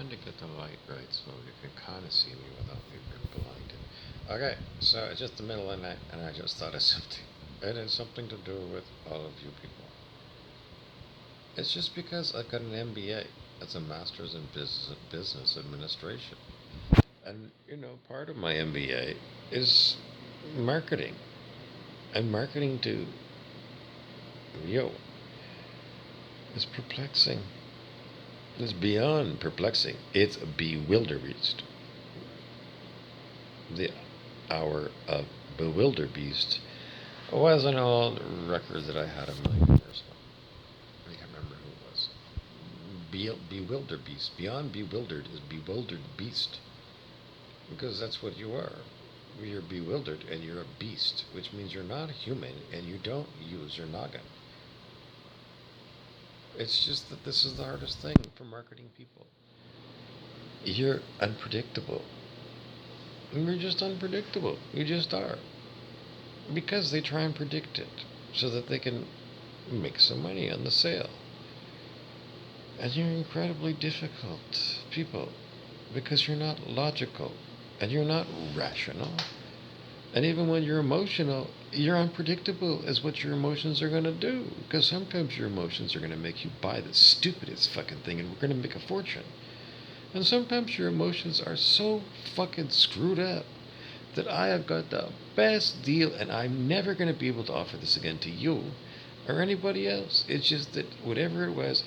trying to get the light right so you can kind of see me without me being blinded. Okay, so it's just the middle of the night, and I just thought of something. It has something to do with all of you people. It's just because I've got an MBA. It's a Master's in Business Administration. And, part of my MBA is marketing. And marketing to yo is perplexing. It's beyond perplexing. It's bewilderbeast. The hour of bewilderbeast was an old record that I had a million years ago. I can't remember who it was. Bewilderbeast. Beyond bewildered is bewildered beast. Because that's what you are. You're bewildered and you're a beast, which means you're not human and you don't use your noggin. It's just that this is the hardest thing for marketing people. You're unpredictable. You're just unpredictable. You just are. Because they try and predict it so that they can make some money on the sale. And you're incredibly difficult people because you're not logical and you're not rational. And even when you're emotional, you're unpredictable as what your emotions are going to do. Because sometimes your emotions are going to make you buy the stupidest fucking thing and we're going to make a fortune. And sometimes your emotions are so fucking screwed up that I have got the best deal and I'm never going to be able to offer this again to you or anybody else. It's just that whatever it was,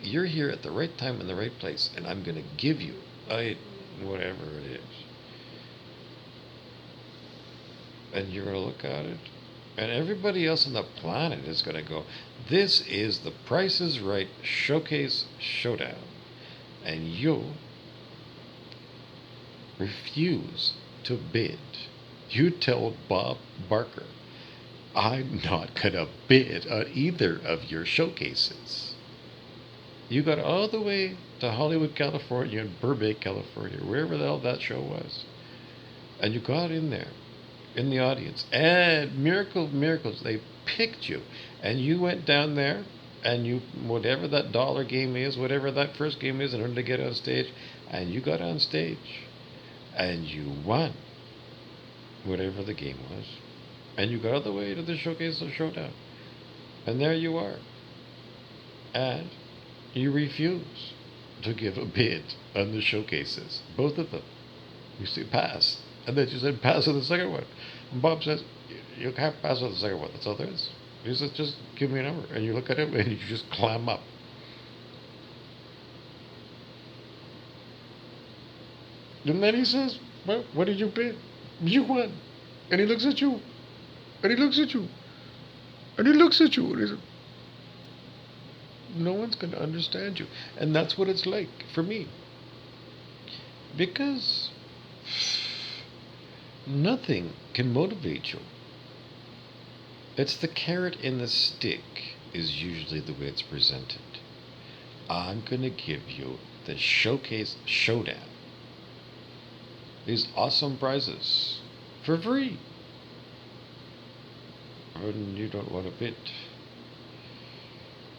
you're here at the right time in the right place and I'm going to give you whatever it is. And you're going to look at it, and everybody else on the planet is going to go, this is the Price is Right Showcase Showdown. And you refuse to bid. You told Bob Barker, I'm not going to bid on either of your showcases. You got all the way to Hollywood, California, and Burbank, California, wherever the hell that show was. And you got in there. In the audience, and miracles, they picked you, and you went down there, and you, whatever that dollar game is, whatever that first game is, in order to get on stage, and you got on stage, and you won, whatever the game was, and you got all the way to the showcase of Showdown, and there you are, and you refuse to give a bid on the showcases, both of them. You say pass, and then you said pass on the second one. And Bob says, you can't pass on the second one. That's all there is. He says, just give me a number. And you look at him and you just climb up. And then he says, well, what did you bid? You won. And he looks at you. And he looks at you. And he looks at you. And he says, no one's going to understand you. And that's what it's like for me. Because nothing can motivate you. It's the carrot and the stick is usually the way it's presented. I'm going to give you the Showcase Showdown. These awesome prizes for free. And you don't want to bid.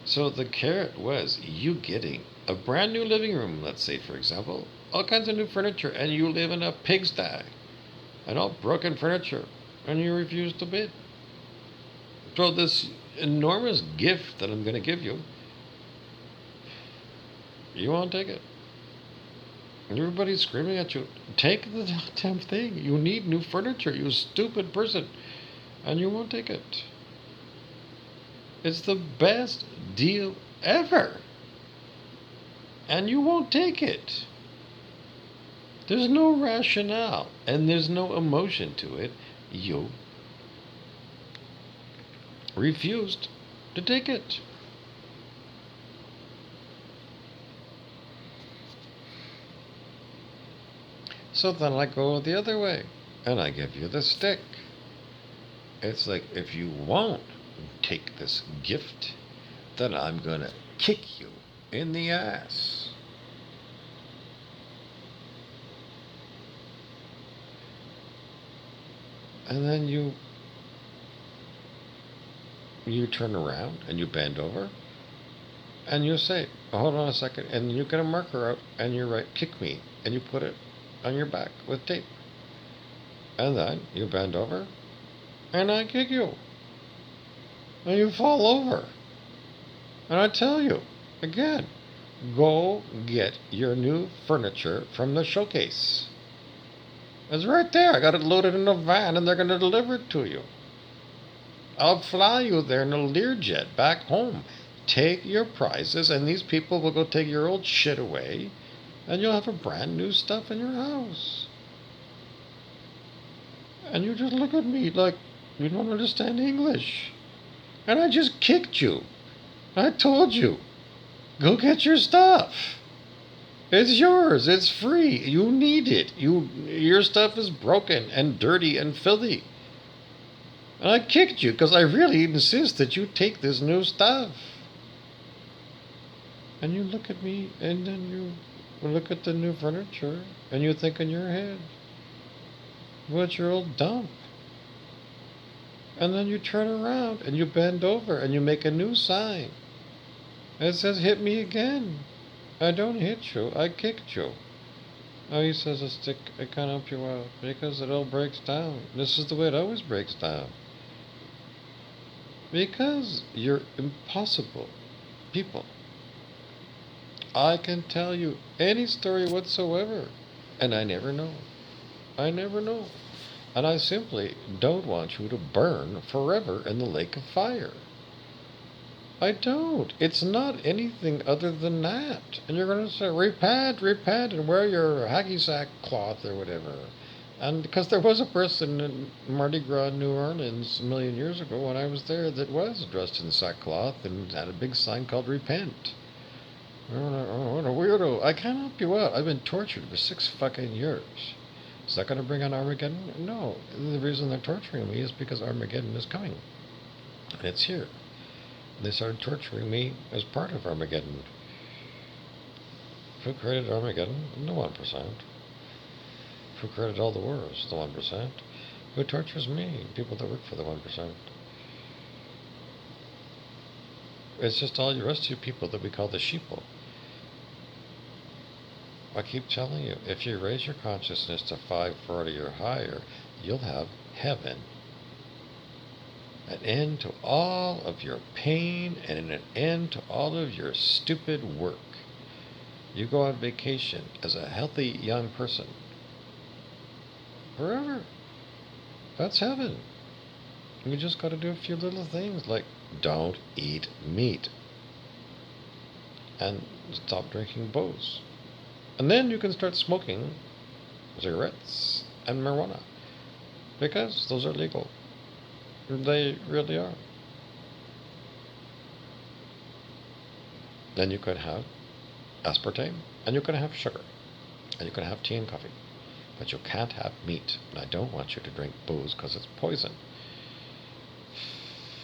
So the carrot was you getting a brand new living room, let's say, for example, all kinds of new furniture, and you live in a pigsty and all broken furniture, and you refuse to bid. So this enormous gift that I'm going to give you, you won't take it. And everybody's screaming at you, take the damn thing. You need new furniture, you stupid person. And you won't take it. It's the best deal ever. And you won't take it. There's no rationale and there's no emotion to it. You refused to take it. So then I go the other way and I give you the stick. It's like, if you won't take this gift, then I'm going to kick you in the ass. And then you turn around and you bend over and you say, hold on a second, and you get a marker out and you write kick me and you put it on your back with tape. And then you bend over and I kick you. And you fall over. And I tell you, again, go get your new furniture from the showcase. It's right there. I got it loaded in a van and they're going to deliver it to you. I'll fly you there in a Learjet back home. Take your prizes, and these people will go take your old shit away, and you'll have a brand new stuff in your house. And you just look at me like you don't understand English. And I just kicked you. I told you, go get your stuff. It's yours. It's free. You need it. Your stuff is broken and dirty and filthy. And I kicked you because I really insist that you take this new stuff. And you look at me, and then you look at the new furniture, and you think in your head, what's your old dump? And then you turn around, and you bend over, and you make a new sign. It says, hit me again. I don't hit you, I kicked you. Oh, he says a stick, I can't help you out, because it all breaks down. This is the way it always breaks down. Because you're impossible people. I can tell you any story whatsoever, and I never know. I never know. And I simply don't want you to burn forever in the lake of fire. I don't. It's not anything other than that. And you're going to say, repent, and wear your hacky sack cloth or whatever. And because there was a person in Mardi Gras, New Orleans, a million years ago when I was there that was dressed in sackcloth and had a big sign called repent. Oh, what a weirdo. I can't help you out. I've been tortured for 6 fucking years. Is that going to bring on Armageddon? No. The reason they're torturing me is because Armageddon is coming. And it's here. They started torturing me as part of Armageddon. Who created Armageddon? The 1%. Who created all the wars? The 1%. Who tortures me? People that work for the 1%. It's just all the rest of you people that we call the sheeple. I keep telling you, if you raise your consciousness to 540 or higher, you'll have heaven. An end to all of your pain and an end to all of your stupid work. You go on vacation as a healthy young person. Forever. That's heaven. You just got to do a few little things like don't eat meat and stop drinking booze. And then you can start smoking cigarettes and marijuana because those are legal. They really are. Then you could have aspartame and you can have sugar and you can have tea and coffee. But you can't have meat. And I don't want you to drink booze because it's poison.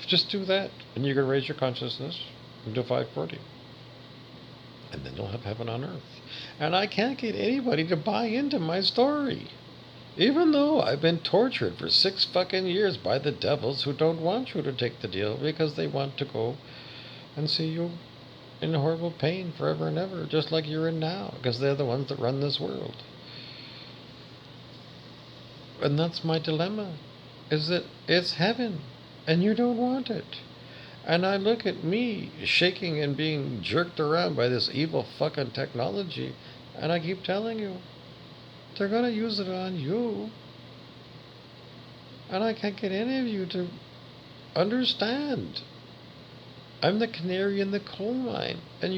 Just do that and you can raise your consciousness to 540. And then you'll have heaven on earth. And I can't get anybody to buy into my story. Even though I've been tortured for 6 fucking years by the devils who don't want you to take the deal because they want to go and see you in horrible pain forever and ever, just like you're in now, because they're the ones that run this world. And that's my dilemma, is that it's heaven, and you don't want it. And I look at me shaking and being jerked around by this evil fucking technology, and I keep telling you, they're going to use it on you. And I can't get any of you to understand. I'm the canary in the coal mine, and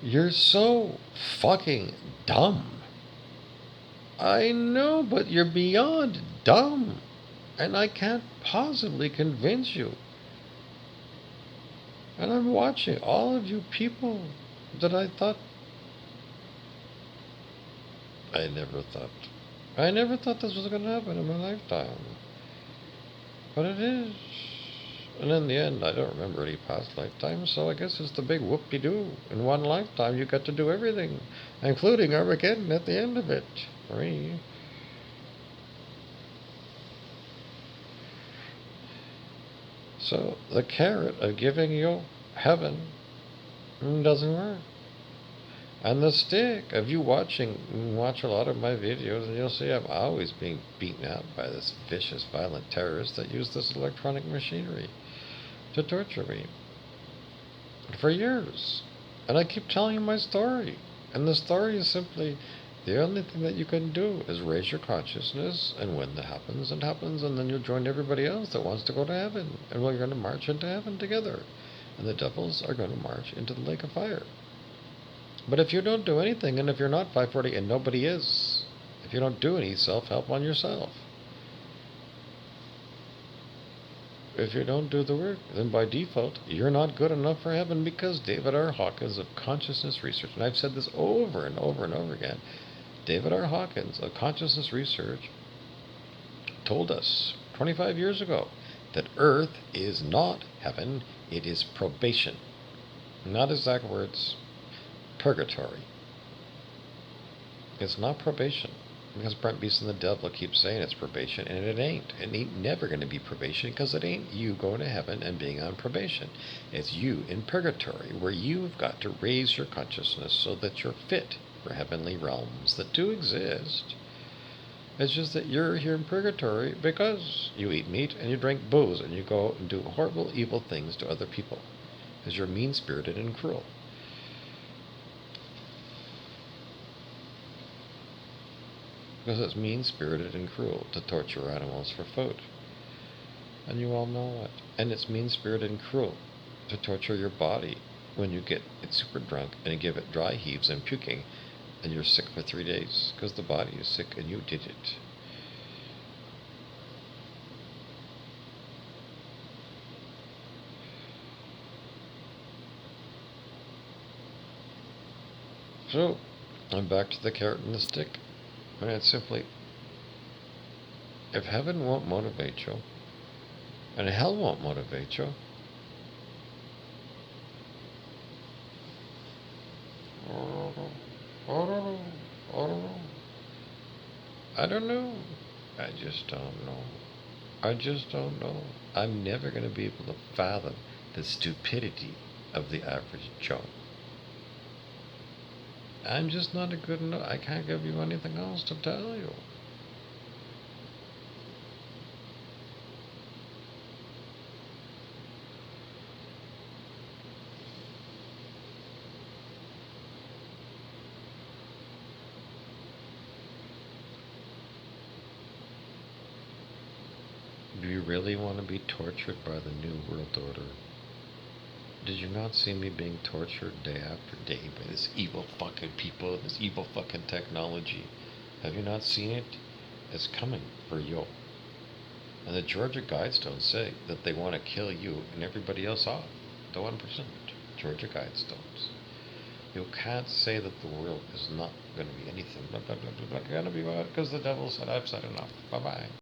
you're so fucking dumb. I know, but you're beyond dumb. And I can't possibly convince you. And I'm watching all of you people that I never thought this was going to happen in my lifetime. But it is. And in the end, I don't remember any past lifetimes, so I guess it's the big whoop-de-doo. In one lifetime, you got to do everything, including Armageddon at the end of it, for me. So the carrot of giving you heaven doesn't work. And the stick of you watch a lot of my videos, and you'll see I'm always being beaten up by this vicious, violent terrorist that use this electronic machinery to torture me for years. And I keep telling you my story. And the story is simply the only thing that you can do is raise your consciousness, and when that happens, it happens, and then you'll join everybody else that wants to go to heaven. And we're going to march into heaven together. And the devils are going to march into the lake of fire. But if you don't do anything, and if you're not 540, and nobody is, if you don't do any self-help on yourself, if you don't do the work, then by default, you're not good enough for heaven, because David R. Hawkins of Consciousness Research, and I've said this over and over and over again, David R. Hawkins of Consciousness Research told us 25 years ago that Earth is not heaven, it is probation. Not exact words, purgatory. It's not probation. Because Brent Beeson the devil keeps saying it's probation, and it ain't. It ain't never going to be probation, because it ain't you going to heaven and being on probation. It's you in purgatory, where you've got to raise your consciousness so that you're fit for heavenly realms that do exist. It's just that you're here in purgatory because you eat meat and you drink booze and you go and do horrible, evil things to other people, because you're mean-spirited and cruel. Because it's mean-spirited and cruel to torture animals for food. And you all know it. And it's mean-spirited and cruel to torture your body when you get it super drunk and you give it dry heaves and puking, and you're sick for 3 days because the body is sick and you did it. So, I'm back to the carrot and the stick. And it's simply, if heaven won't motivate you, and hell won't motivate you, I don't know. I just don't know. I just don't know. I'm never going to be able to fathom the stupidity of the average Joe. I'm just not a good enough. I can't give you anything else to tell you. Do you really want to be tortured by the New World Order? Did you not see me being tortured day after day by this evil fucking people, this evil fucking technology? Have you not seen it? It's coming for you. And the Georgia Guidestones say that they want to kill you and everybody else off. The 1%. Georgia Guidestones. You can't say that the world is not going to be anything. Blah, blah, blah, blah, blah. Going to be what? Because the devil said, I've said enough. Bye-bye.